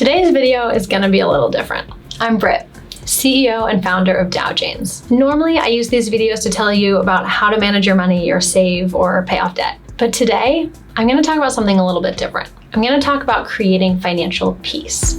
Today's video is gonna be a little different. I'm Britt, CEO and founder of Dow Janes. Normally, I use these videos to tell you about how to manage your money or save or pay off debt. But today, I'm gonna talk about something a little bit different. I'm gonna talk about creating financial peace.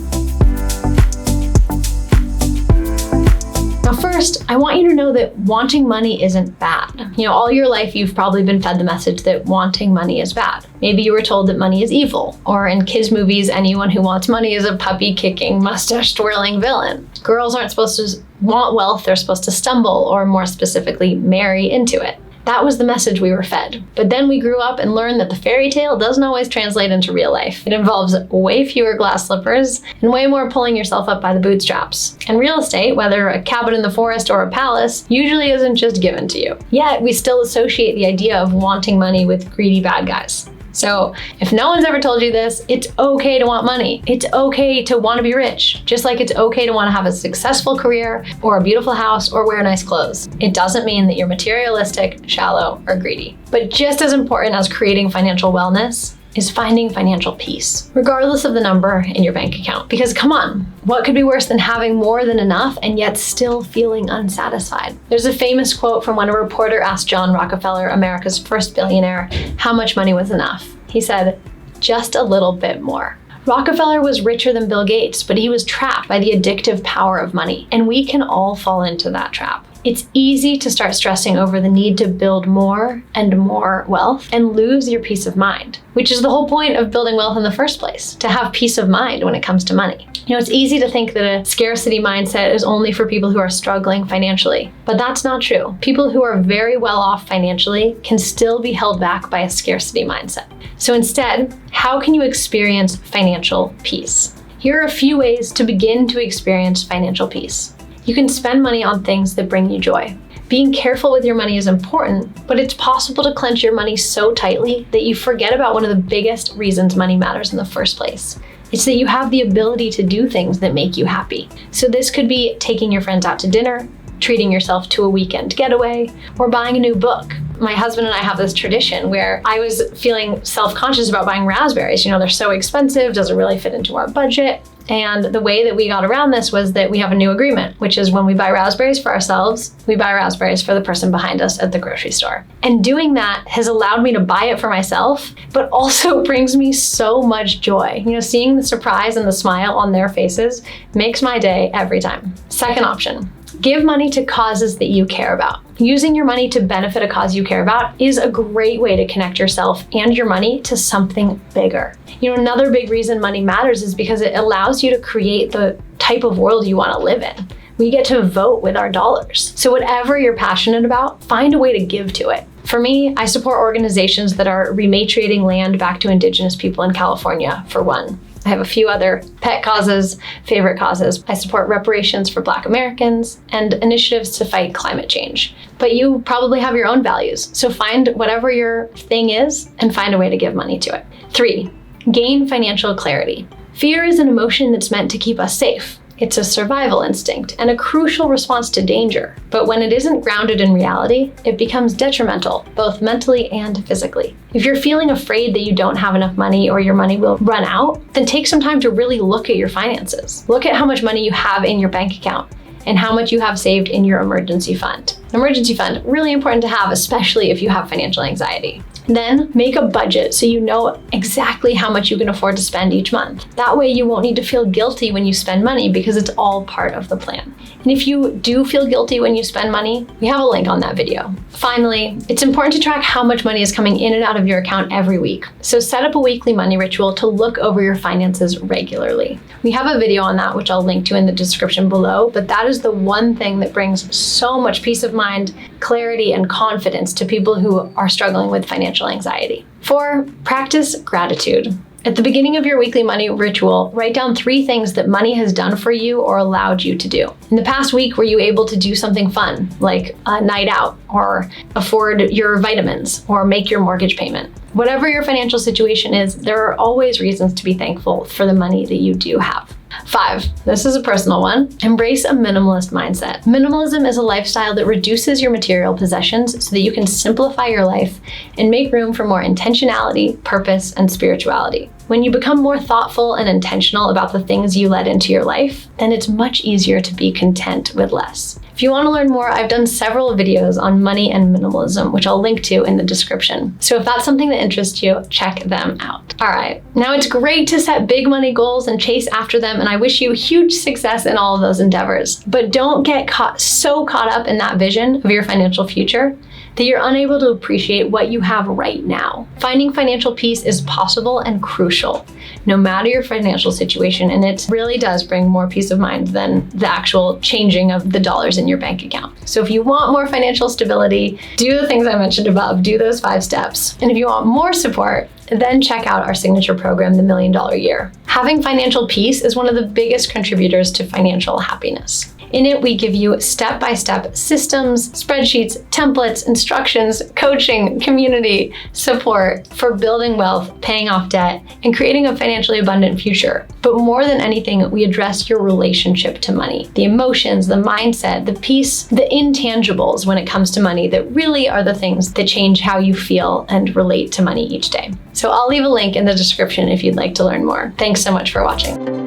Now first, I want you to know that wanting money isn't bad. All your life you've probably been fed the message that wanting money is bad. Maybe you were told that money is evil, or in kids' movies, anyone who wants money is a puppy-kicking, mustache-twirling villain. Girls aren't supposed to want wealth, they're supposed to stumble, or more specifically, marry into it. That was the message we were fed. But then we grew up and learned that the fairy tale doesn't always translate into real life. It involves way fewer glass slippers and way more pulling yourself up by the bootstraps. And real estate, whether a cabin in the forest or a palace, usually isn't just given to you. Yet we still associate the idea of wanting money with greedy bad guys. So if no one's ever told you this, it's okay to want money. It's okay to want to be rich, just like it's okay to want to have a successful career or a beautiful house or wear nice clothes. It doesn't mean that you're materialistic, shallow, or greedy. But just as important as creating financial wellness is finding financial peace, regardless of the number in your bank account. Because come on, what could be worse than having more than enough and yet still feeling unsatisfied? There's a famous quote from when a reporter asked John Rockefeller, America's first billionaire, how much money was enough. He said, just a little bit more. Rockefeller was richer than Bill Gates, but he was trapped by the addictive power of money, and we can all fall into that trap. It's easy to start stressing over the need to build more and more wealth and lose your peace of mind, which is the whole point of building wealth in the first place, to have peace of mind when it comes to money. It's easy to think that a scarcity mindset is only for people who are struggling financially, but that's not true. People who are very well off financially can still be held back by a scarcity mindset. So instead, how can you experience financial peace? Here are a few ways to begin to experience financial peace. You can spend money on things that bring you joy. Being careful with your money is important, but it's possible to clench your money so tightly that you forget about one of the biggest reasons money matters in the first place. It's that you have the ability to do things that make you happy. So this could be taking your friends out to dinner, treating yourself to a weekend getaway, or buying a new book. My husband and I have this tradition where I was feeling self-conscious about buying raspberries. They're so expensive, doesn't really fit into our budget. And the way that we got around this was that we have a new agreement, which is when we buy raspberries for ourselves, we buy raspberries for the person behind us at the grocery store. And doing that has allowed me to buy it for myself, but also brings me so much joy. Seeing the surprise and the smile on their faces makes my day every time. Second option. Give money to causes that you care about. Using your money to benefit a cause you care about is a great way to connect yourself and your money to something bigger. Another big reason money matters is because it allows you to create the type of world you want to live in. We get to vote with our dollars. So whatever you're passionate about, find a way to give to it. For me, I support organizations that are rematriating land back to Indigenous people in California, for one. I have a few other pet causes, favorite causes. I support reparations for Black Americans and initiatives to fight climate change. But you probably have your own values, so find whatever your thing is and find a way to give money to it. 3, gain financial clarity. Fear is an emotion that's meant to keep us safe. It's a survival instinct and a crucial response to danger. But when it isn't grounded in reality, it becomes detrimental, both mentally and physically. If you're feeling afraid that you don't have enough money or your money will run out, then take some time to really look at your finances. Look at how much money you have in your bank account and how much you have saved in your emergency fund. Emergency fund, really important to have, especially if you have financial anxiety. Then make a budget so you know exactly how much you can afford to spend each month. That way you won't need to feel guilty when you spend money because it's all part of the plan. And if you do feel guilty when you spend money, we have a link on that video. Finally, it's important to track how much money is coming in and out of your account every week. So set up a weekly money ritual to look over your finances regularly. We have a video on that, which I'll link to in the description below, but that is the one thing that brings so much peace of mind, clarity, and confidence to people who are struggling with financial anxiety. 4, practice gratitude. At the beginning of your weekly money ritual, write down 3 things that money has done for you or allowed you to do. In the past week, were you able to do something fun, like a night out, or afford your vitamins, or make your mortgage payment? Whatever your financial situation is, there are always reasons to be thankful for the money that you do have. 5, this is a personal one. Embrace a minimalist mindset. Minimalism is a lifestyle that reduces your material possessions so that you can simplify your life and make room for more intentionality, purpose, and spirituality. When you become more thoughtful and intentional about the things you let into your life, then it's much easier to be content with less. If you want to learn more, I've done several videos on money and minimalism, which I'll link to in the description. So if that's something that interests you, check them out. All right, now it's great to set big money goals and chase after them, and I wish you huge success in all of those endeavors. But don't get so caught up in that vision of your financial future that you're unable to appreciate what you have right now. Finding financial peace is possible and crucial, no matter your financial situation, and it really does bring more peace of mind than the actual changing of the dollars in your bank account. So if you want more financial stability, do the things I mentioned above, do those 5 steps. And if you want more support, then check out our signature program, the $1 Million Year. Having financial peace is one of the biggest contributors to financial happiness. In it, we give you step-by-step systems, spreadsheets, templates, instructions, coaching, community, support for building wealth, paying off debt, and creating a financially abundant future. But more than anything, we address your relationship to money, the emotions, the mindset, the peace, the intangibles when it comes to money that really are the things that change how you feel and relate to money each day. So I'll leave a link in the description if you'd like to learn more. Thanks so much for watching.